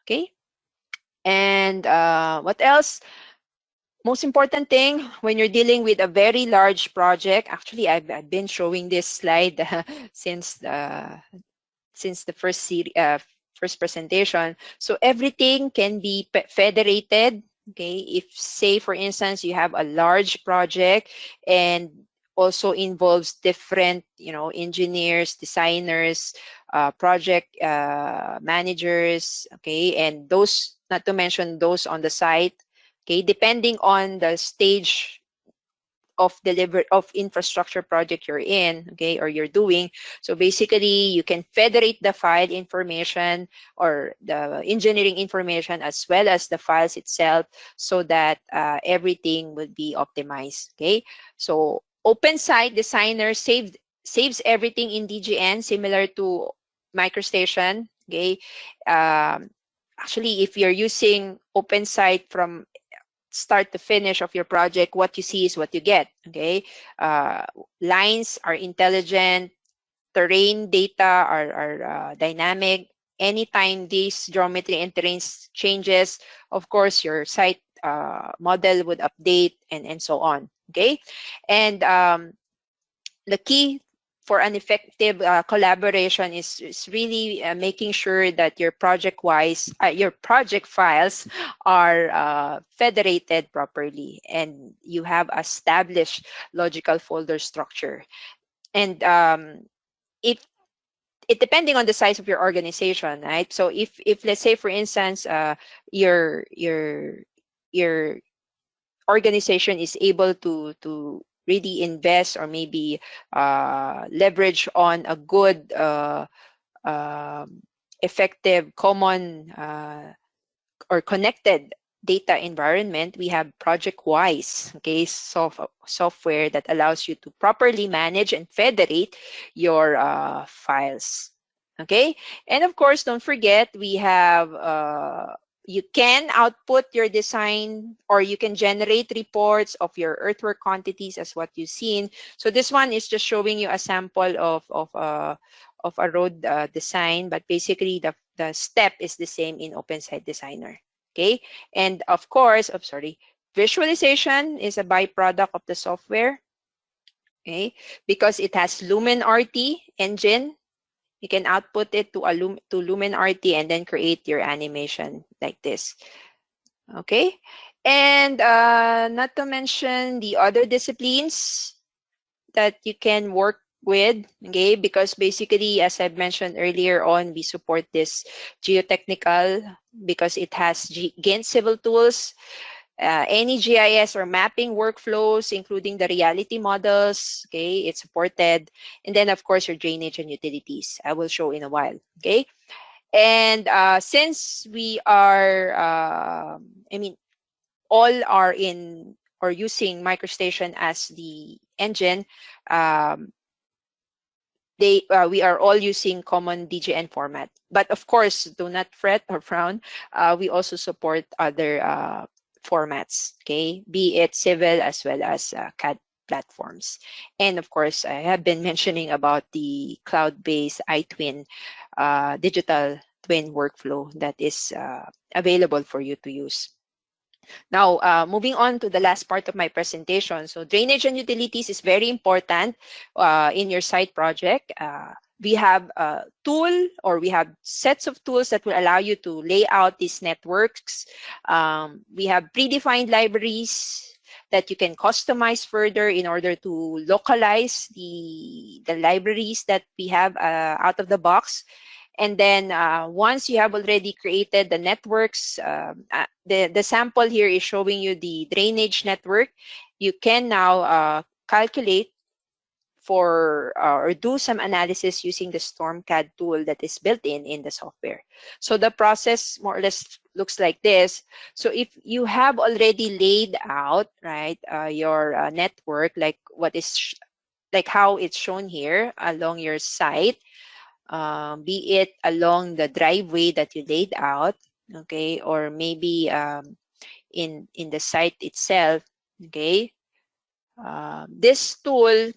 Okay, and what else? Most important thing when you're dealing with a very large project, actually I've been showing this slide since the first presentation. So everything can be federated. Okay, if say for instance you have a large project and also involves different engineers, designers, project managers, okay, and those, not to mention those on the site. Okay, depending on the stage of infrastructure project you're in, okay, or you're doing. So basically you can federate the file information or the engineering information as well as the files itself, so that everything will be optimized. Okay, so OpenSite Designer saves everything in DGN, similar to MicroStation. Okay, actually if you're using OpenSite from start to finish of your project, what you see is what you get. Okay, lines are intelligent, terrain data are dynamic. Anytime this geometry and terrain changes, of course your site model would update, and so on. Okay, and the key for an effective collaboration is really making sure that your project files are federated properly, and you have established logical folder structure. And if it depending on the size of your organization, right? So if let's say for instance your organization is able to really invest or maybe leverage on a good effective common or connected data environment, we have ProjectWise, okay, software that allows you to properly manage and federate your files. Okay, and of course, don't forget we have you can output your design, or you can generate reports of your earthwork quantities as what you've seen. So this one is just showing you a sample of a road design, but basically the step is the same in OpenSite Designer. Okay, and of course, visualization is a byproduct of the software. Okay, because it has LumenRT engine, you can output it to LumenRT and then create your animation like this. Okay, and not to mention the other disciplines that you can work with, okay, because basically, as I've mentioned earlier on, we support this geotechnical because it has GAIN civil tools, any GIS or mapping workflows, including the reality models, okay, it's supported. And then, of course, your drainage and utilities. I will show in a while, okay? And since we are, all are in or using MicroStation as the engine, we are all using common DGN format. But of course, do not fret or frown. We also support other formats, okay, be it civil as well as CAD platforms. And of course, I have been mentioning about the cloud-based iTwin digital twin workflow that is available for you to use. Now, moving on to the last part of my presentation. So drainage and utilities is very important in your site project. We have a tool, or we have sets of tools that will allow you to lay out these networks. We have predefined libraries that you can customize further in order to localize the libraries that we have out of the box. And then once you have already created the networks, the sample here is showing you the drainage network. You can now calculate for or do some analysis using the StormCAD tool that is built in the software. So the process more or less looks like this. So if you have already laid out, right, your network, like what is like how it's shown here along your site, be it along the driveway that you laid out, okay, or maybe in the site itself, okay. This tool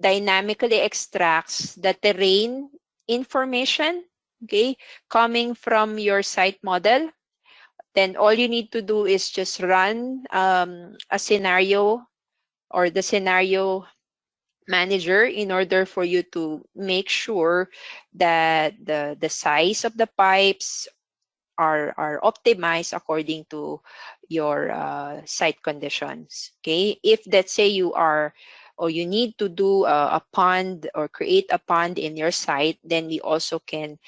dynamically extracts the terrain information, okay, coming from your site model. Then all you need to do is just run a scenario, or the scenario manager, in order for you to make sure that the size of the pipes are optimized according to your site conditions. Okay, if let's say you are, or you need to do a pond or create a pond in your site, then we also can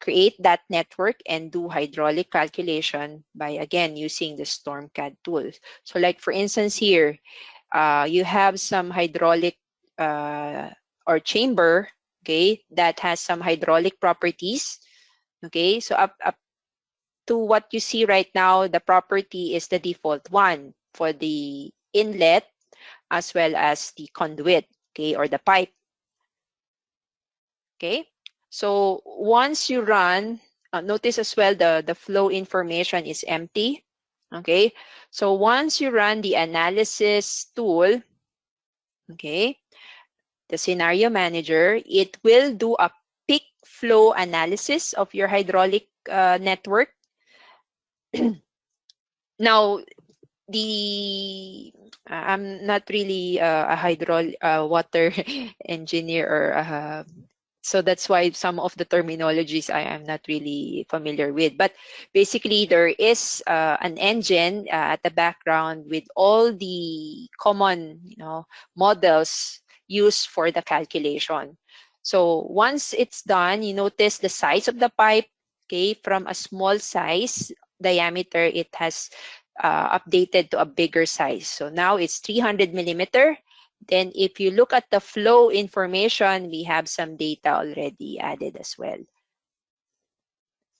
create that network and do hydraulic calculation by, again, using the StormCAD tool. So like for instance here, you have some hydraulic or chamber, okay, that has some hydraulic properties. Okay, so up to what you see right now, the property is the default one for the inlet as well as the conduit, okay, or the pipe. Okay, so once you run, notice as well the flow information is empty. Okay, so once you run the analysis tool, okay, the scenario manager, it will do a peak flow analysis of your hydraulic network. Now, I'm not really a hydraulic water engineer, or so that's why some of the terminologies I am not really familiar with. But basically, there is an engine at the background with all the common, models used for the calculation. So once it's done, you notice the size of the pipe. Okay, from a small size diameter, it has updated to a bigger size. So now it's 300 millimeter. Then if you look at the flow information, we have some data already added as well.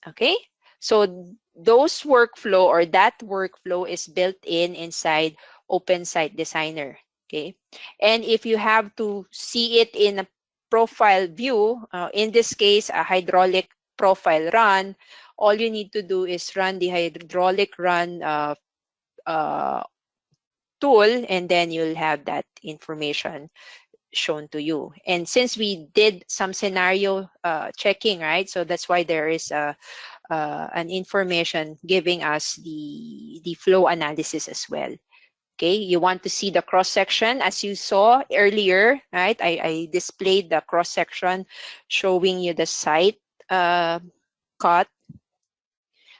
Okay, so those workflow, or that workflow, is built inside OpenSite Designer. Okay, and if you have to see it in a profile view, in this case, a hydraulic profile run, all you need to do is run the hydraulic run tool, and then you'll have that information shown to you. And since we did some scenario checking, right, so that's why there is an information giving us the flow analysis as well. Okay, you want to see the cross section as you saw earlier, right? I displayed the cross section showing you the site cut.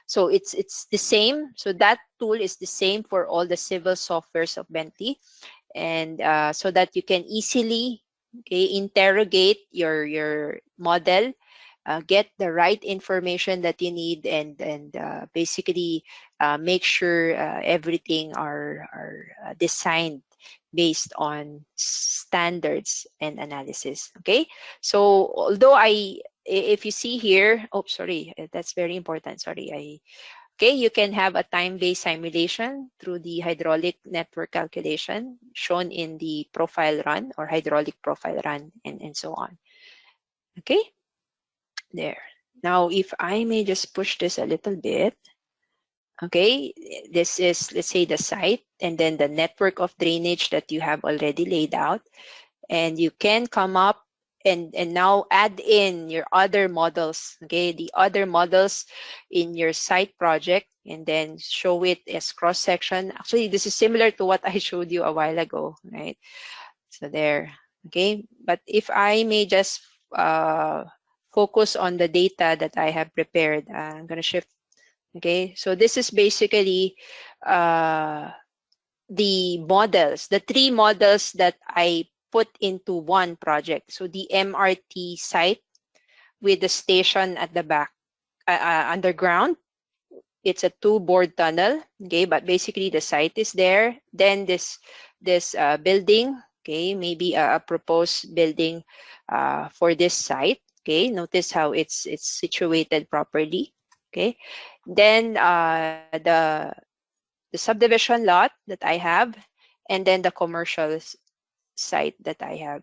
So it's the same. So that tool is the same for all the civil softwares of Bentley, and so that you can easily, okay, interrogate your model, get the right information that you need, and basically make sure everything are designed based on standards and analysis. Okay, so although if you see here, oh, sorry, that's very important. Sorry, okay, you can have a time-based simulation through the hydraulic network calculation shown in the profile run or hydraulic profile run, and so on. Okay, there. Now, if I may just push this a little bit. Okay, this is, let's say, the site, and then the network of drainage that you have already laid out. And you can come up and now add in your other models, okay, the other models in your site project, and then show it as cross section. Actually, this is similar to what I showed you a while ago, right? So there, okay. But if I may just focus on the data that I have prepared, I'm going to shift. Okay, so this is basically the models, the three models that I put into one project. So the MRT site with the station at the back, underground. It's a two-board tunnel. Okay, but basically the site is there. Then this building. Okay, maybe a proposed building for this site. Okay, notice how it's situated properly. Okay, then the subdivision lot that I have, and then the commercial site that I have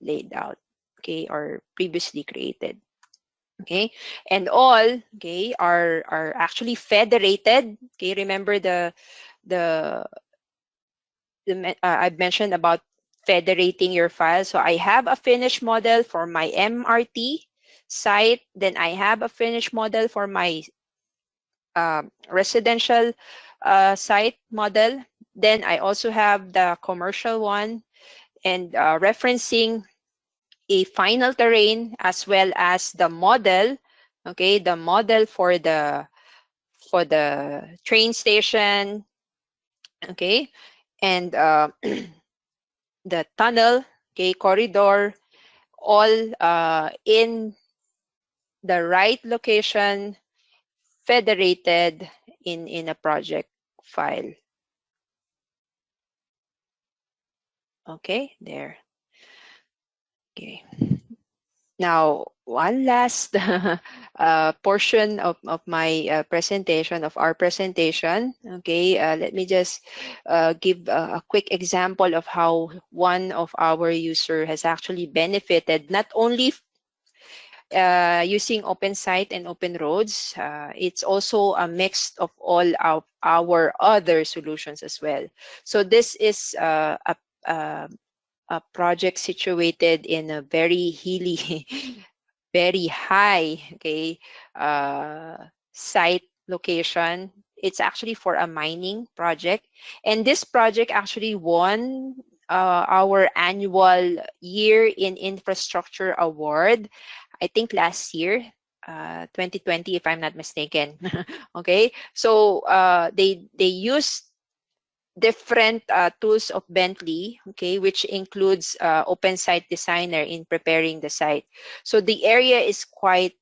laid out, okay, or previously created. Okay, and all, okay, are actually federated. Okay, remember the, I've mentioned about federating your file. So I have a finished model for my MRT site, then I have a finished model for my residential site model. Then I also have the commercial one, and referencing a final terrain as well as the model. Okay, the model for the train station. Okay, and the tunnel. Okay, corridor, all in the right location, federated in a project file. Okay, there. Okay. Now, one last portion of my presentation, of our presentation. Okay, let me just give a quick example of how one of our user has actually benefited, not only using OpenSite and OpenRoads. It's also a mix of all our other solutions as well. So this is a project situated in a very hilly, very high, okay, site location. It's actually for a mining project. And this project actually won our annual Year in Infrastructure Award, I think last year, 2020, if I'm not mistaken. Okay, so they used different tools of Bentley, okay, which includes OpenSite Designer in preparing the site. So the area is quite,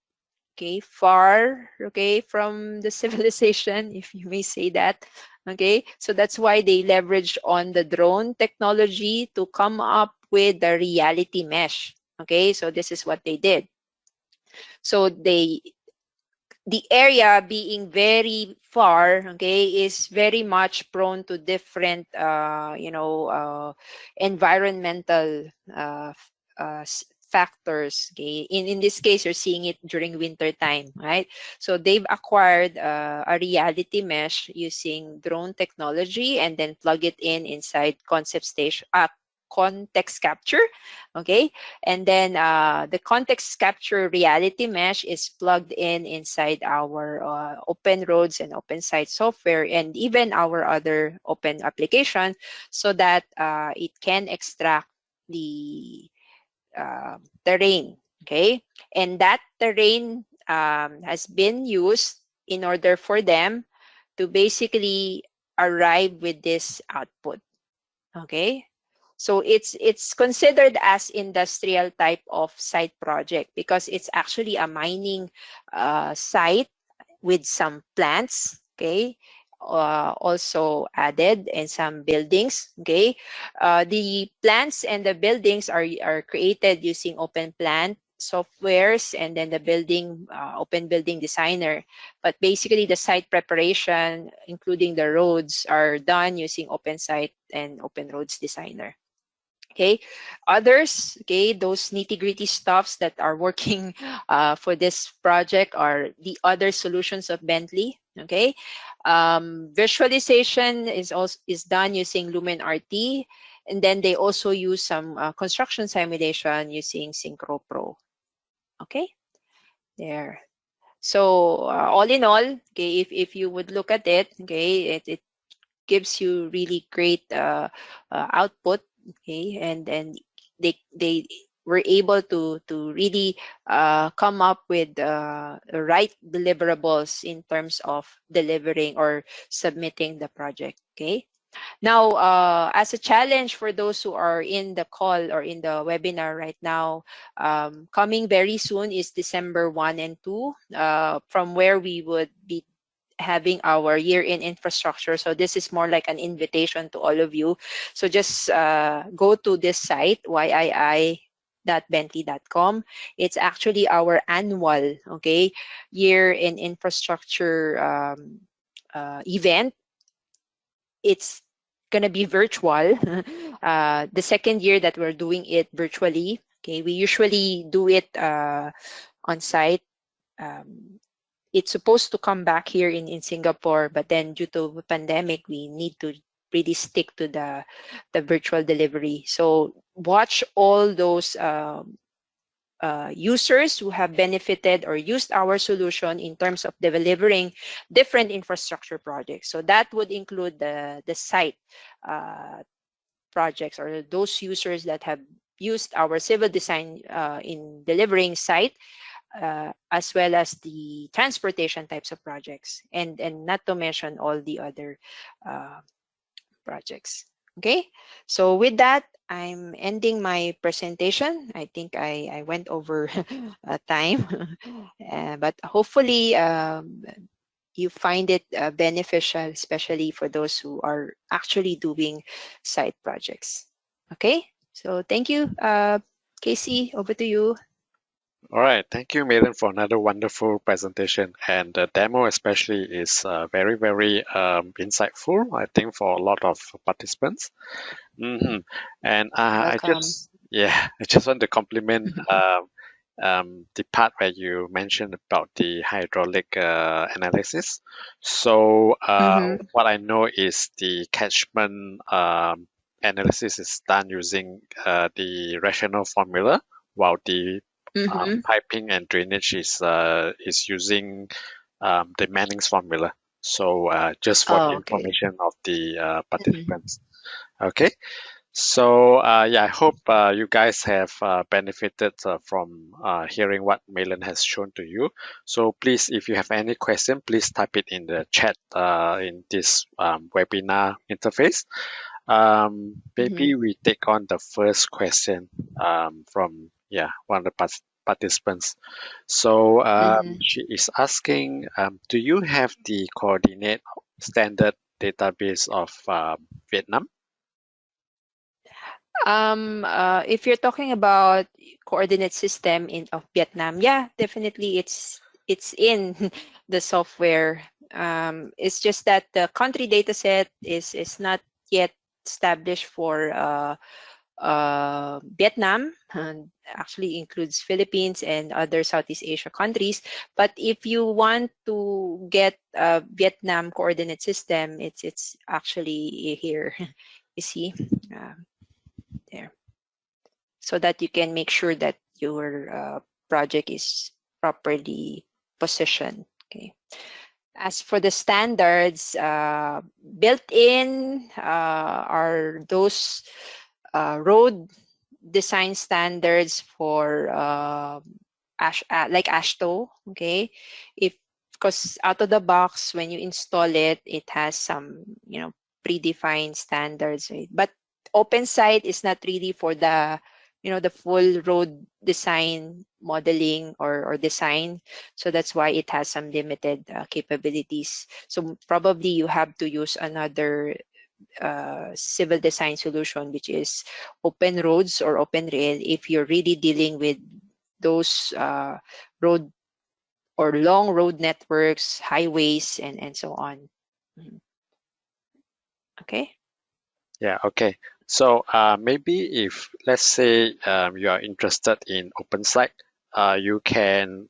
okay, far, okay, from the civilization, if you may say that. Okay, so that's why they leverage on the drone technology to come up with the reality mesh. Okay, so this is what they did. So the area being very far, okay, is very much prone to different, environmental factors. Okay, in this case, you're seeing it during winter time, right? So they've acquired a reality mesh using drone technology, and then plug it inside concept station. Context capture, okay, and then the context capture reality mesh is plugged inside our OpenRoads and OpenSite software, and even our other open application, so that it can extract the terrain, okay, and that terrain has been used in order for them to basically arrive with this output. Okay, so it's considered as industrial type of site project because it's actually a mining site with some plants, okay, also added, and some buildings. Okay, the plants and the buildings are created using open plant softwares, and then the building open building designer, but basically the site preparation, including the roads, are done using OpenSite and OpenRoads designer. Okay, others, okay, those nitty-gritty stuffs that are working for this project are the other solutions of Bentley. Okay, visualization is done using Lumen RT, and then they also use some construction simulation using Synchro Pro. Okay, there. So all in all, okay, if you would look at it, okay, it gives you really great output, okay, and they were able to really come up with the right deliverables in terms of delivering or submitting the project. Okay, now, as a challenge for those who are in the call or in the webinar right now, coming very soon is December 1 and 2, from where we would be having our year-in infrastructure. So this is more like an invitation to all of you. So just go to this site, yii.bentley.com. It's actually our annual, okay, year-in infrastructure event. It's going to be virtual. The second year that we're doing it virtually. Okay, we usually do it on site. It's supposed to come back here in Singapore, but then due to pandemic, we need to really stick to the virtual delivery. So watch all those users who have benefited or used our solution in terms of delivering different infrastructure projects. So that would include the site projects, or those users that have used our civil design in delivering site, as well as the transportation types of projects, and not to mention all the other projects. Okay, so with that, I'm ending my presentation. I think I went over time, but hopefully you find it beneficial, especially for those who are actually doing side projects. Okay, so thank you. Casey, over to you. All right, thank you, Mailen, for another wonderful presentation. And the demo especially is very, very insightful, I think, for a lot of participants. And I Welcome. I just want to compliment the part where you mentioned about the hydraulic analysis. So Mm-hmm. what I know is the catchment analysis is done using the rational formula, while the Mm-hmm. piping and drainage is using the Manning's formula. So just for the Oh, okay. information of the Mm-hmm. participants. Okay. So I hope you guys have benefited from hearing what Malin has shown to you. So please, if you have any question, please type it in the chat in this webinar interface. Mm-hmm. Maybe we take on the first question from one of the participants. So Mm-hmm. she is asking, do you have the coordinate standard database of Vietnam? If you're talking about coordinate system in of Vietnam, yeah, definitely it's in the software. It's just that the country data set is not yet established for Vietnam, and actually includes Philippines and other Southeast Asia countries. But if you want to get a Vietnam coordinate system, it's actually here. You see, there, so that you can make sure that your project is properly positioned. Okay. As for the standards, built in are those road design standards for like ASHTO. Okay, if because out of the box when you install it, it has some predefined standards, right? But OpenSite is not really for the the full road design modeling or design, so that's why it has some limited capabilities. So probably you have to use another civil design solution, which is Open Roads or OpenRail, if you're really dealing with those road or long road networks, highways, and so on. Mhm. Okay. Yeah, okay. So maybe if let's say you are interested in OpenSite, you can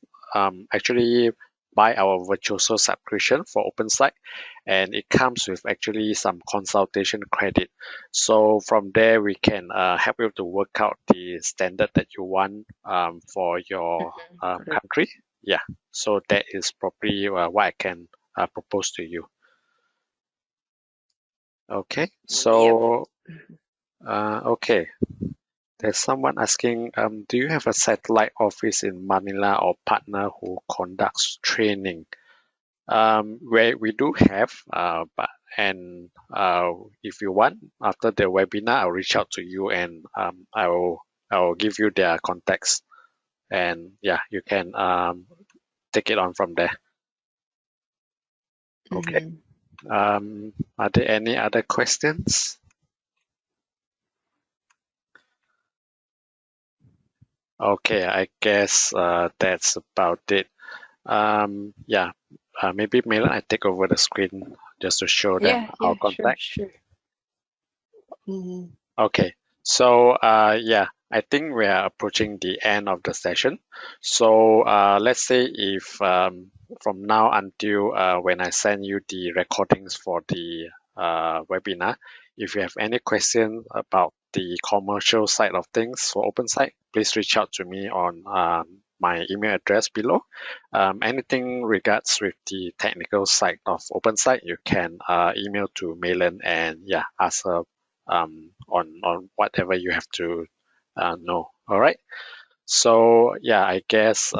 actually buy our Virtuoso subscription for OpenSite, and it comes with actually some consultation credit. So from there, we can help you to work out the standard that you want for your Correct. country. Yeah, so that is probably what I can propose to you. Okay, so okay. There's someone asking, do you have a satellite office in Manila or partner who conducts training? Where we do have, but if you want, after the webinar, I'll reach out to you and I will give you their contacts, and yeah, you can take it on from there. Okay. Are there any other questions? Okay, I guess that's about it. Yeah, maybe Milan, I take over the screen just to show them our contact. Sure. Okay, so yeah, I think we are approaching the end of the session. So let's say if from now until when I send you the recordings for the webinar, if you have any question about the commercial side of things for OpenSite, please reach out to me on my email address below. Anything regards with the technical side of OpenSite, you can email to Mailen and yeah, ask her on whatever you have to know. All right. So yeah, I guess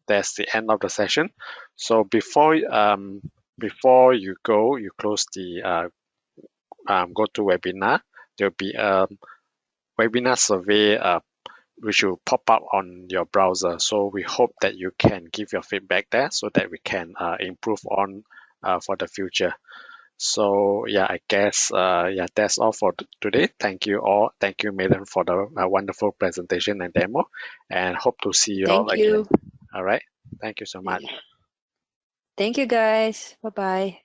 that's the end of the session. So before you go, you close the go to webinar. There'll be a webinar survey which will pop up on your browser. So we hope that you can give your feedback there so that we can improve on for the future. So yeah, I guess yeah, that's all for today. Thank you all. Thank you, Mailen, for the wonderful presentation and demo, and hope to see you all Thank you. again. All right. Thank you so much. Thank you, guys. Bye-bye.